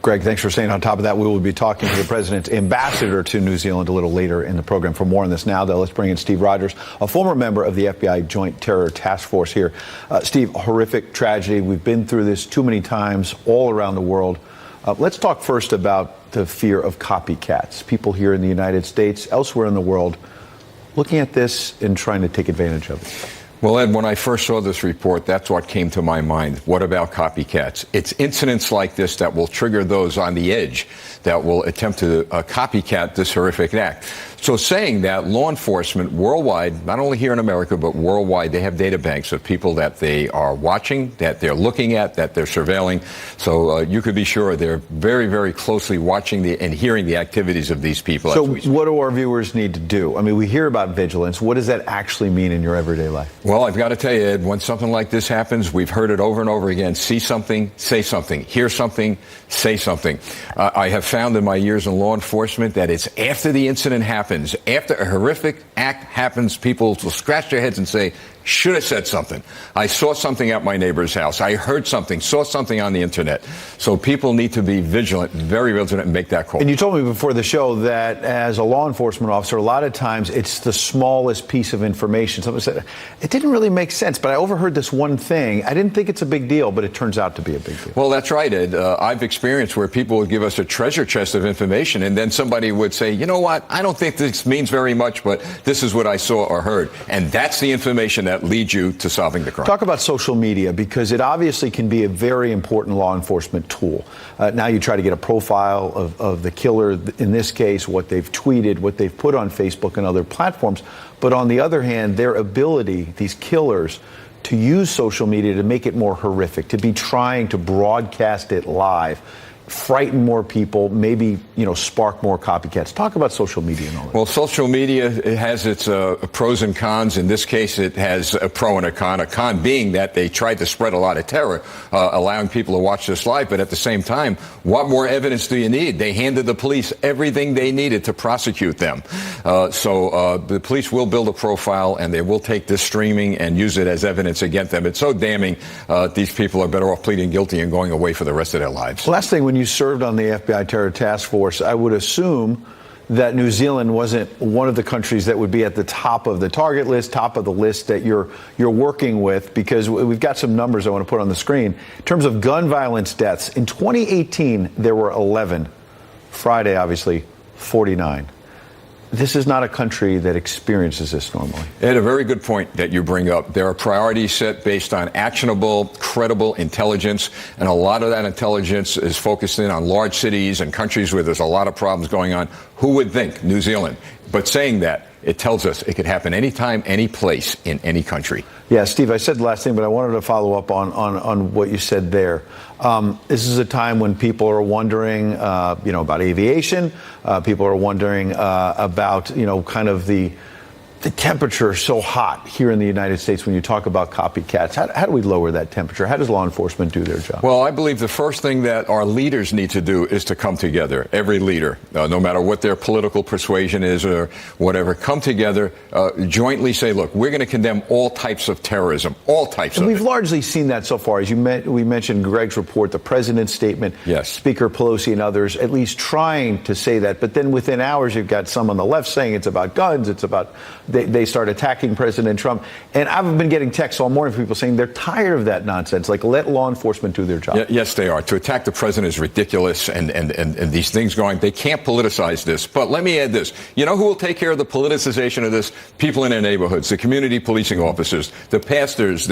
Greg, thanks for staying on top of that. We will be talking to the president's ambassador to New Zealand a little later in the program. For more on this now, though, let's bring in Steve Rogers, a former member of the FBI Joint Terror Task Force here. Steve, horrific tragedy. We've been through this too many times all around the world. Let's talk first about the fear of copycats. People here in the United States, elsewhere in the world, looking at this and trying to take advantage of it. Well, Ed, when I first saw this report, that's what came to my mind. What about copycats? It's incidents like this that will trigger those on the edge that will attempt to copycat this horrific act. So saying that, law enforcement worldwide, not only here in America, but worldwide, they have data banks of people that they are watching, that they're looking at, that they're surveilling. So you could be sure they're very, very closely watching and hearing the activities of these people. So what do our viewers need to do? I mean, we hear about vigilance. What does that actually mean in your everyday life? Well, I've got to tell you, Ed, when something like this happens, we've heard it over and over again. See something, say something. Hear something, say something. I have found in my years in law enforcement that it's after the incident happens, after a horrific act happens, people will scratch their heads and say, should have said something. I saw something at my neighbor's house. I heard something, saw something on the internet. So people need to be vigilant, very vigilant, and make that call. And you told me before the show that as a law enforcement officer, a lot of times it's the smallest piece of information. Someone said, it didn't really make sense, but I overheard this one thing. I didn't think it's a big deal, but it turns out to be a big deal. Well, that's right, Ed. I've experienced where people would give us a treasure chest of information, and then somebody would say, you know what, I don't think this means very much, but this is what I saw or heard. And that's the information that leads you to solving the crime. Talk about social media, because it obviously can be a very important law enforcement tool. Now you try to get a profile of the killer, in this case, what they've tweeted, what they've put on Facebook and other platforms. But on the other hand, their ability, these killers, to use social media to make it more horrific, to be trying to broadcast it live, frighten more people, maybe, spark more copycats. Talk about social media and all that. Well, social media, it has its pros and cons. In this case, it has a pro and a con. A con being that they tried to spread a lot of terror, allowing people to watch this live. But at the same time, what more evidence do you need? They handed the police everything they needed to prosecute them. So the police will build a profile, and they will take this streaming and use it as evidence against them. It's so damning. These people are better off pleading guilty and going away for the rest of their lives. Last thing, when you served on the FBI Terror Task Force, I would assume that New Zealand wasn't one of the countries that would be at the top of the target list, top of the list that you're working with, because we've got some numbers I want to put on the screen. In terms of gun violence deaths, in 2018, there were 11. Friday, obviously, 49. This is not a country that experiences this normally. Ed, a very good point that you bring up. There are priorities set based on actionable, credible intelligence, and a lot of that intelligence is focused in on large cities and countries where there's a lot of problems going on. Who would think? New Zealand. But saying that, it tells us it could happen anytime, any place, in any country. Yeah, Steve, I said the last thing, but I wanted to follow up on what you said there. This is a time when people are wondering, about aviation. People are wondering about, kind of the temperature so hot here in the United States when you talk about copycats. How do we lower that temperature? How does law enforcement do their job? Well, I believe the first thing that our leaders need to do is to come together. Every leader, no matter what their political persuasion is or whatever, come together, jointly say, look, we're going to condemn all types of terrorism, all types of it. We've largely seen that so far. As we mentioned Greg's report, the president's statement, yes. Speaker Pelosi and others at least trying to say that. But then within hours, you've got some on the left saying it's about guns, it's about... They start attacking President Trump. And I've been getting texts all morning from people saying they're tired of that nonsense. Like, let law enforcement do their job. Yes, they are. To attack the president is ridiculous, and these things going, they can't politicize this. But let me add this. You know who will take care of the politicization of this? People in their neighborhoods, the community policing officers, the pastors,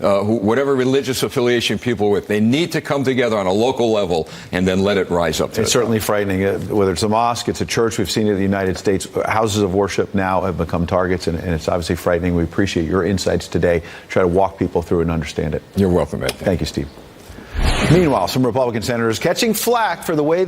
whatever religious affiliation people with. They need to come together on a local level and then let it rise up to It's certainly frightening. Whether it's a mosque, it's a church. We've seen it in the United States. Houses of worship now have become targets, and it's obviously frightening. We appreciate your insights today. Try to walk people through and understand it. You're welcome, Ed. Thank you, Steve. Meanwhile, some Republican senators catching flack for the way